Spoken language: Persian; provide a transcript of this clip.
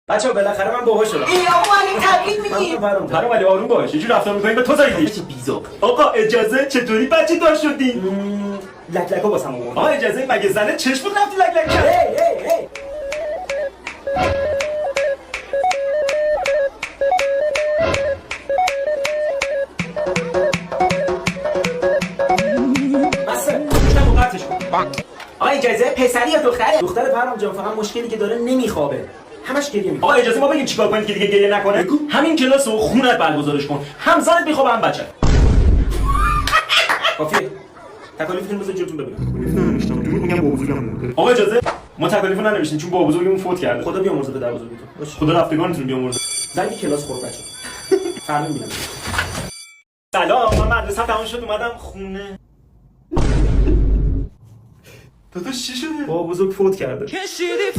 بچه‌ها بالاخره من بابا شدم. ای آقا علی تبریک میگیم. برام ولی آروم باش. یه جور رفتار می‌کنی به تو زایدی. چه بیزاق. آقا اجازه چطوری بچه دار شدی؟ لک لکو واسم آورد. آقا اجازه مگه زنه چشم بود رفتی لک لک کرد؟ هی آقا اجازه پسری یا دختره؟ دختر پرام جان فقط مشکلی که داره نمیخوابه. همش گریه میکنه. آقا اجازه ما بگیم چیکار کنید که دیگه گریه نکنه؟ همین کلاس رو خونت برگزارش کن. هم زنت میخوابه هم بچه. کافیه. تکالیفتون بذار جلوتون ببینم. میگم بابا بزرگم مرده. آقا اجازه ما تکالیفو ننوشتیم چون بابا بزرگمون فوت کرده. خدا بیامرزه پدر بزرگتون. باشه. خدا رفتگانتون بیامرزه. زنگ کلاس خورد بچه. فردا میبینم. سلام من مدرسه تمام شد اومدم خونه. داداش چی شده؟ بابا بزرگ فوت کرده. کشیدی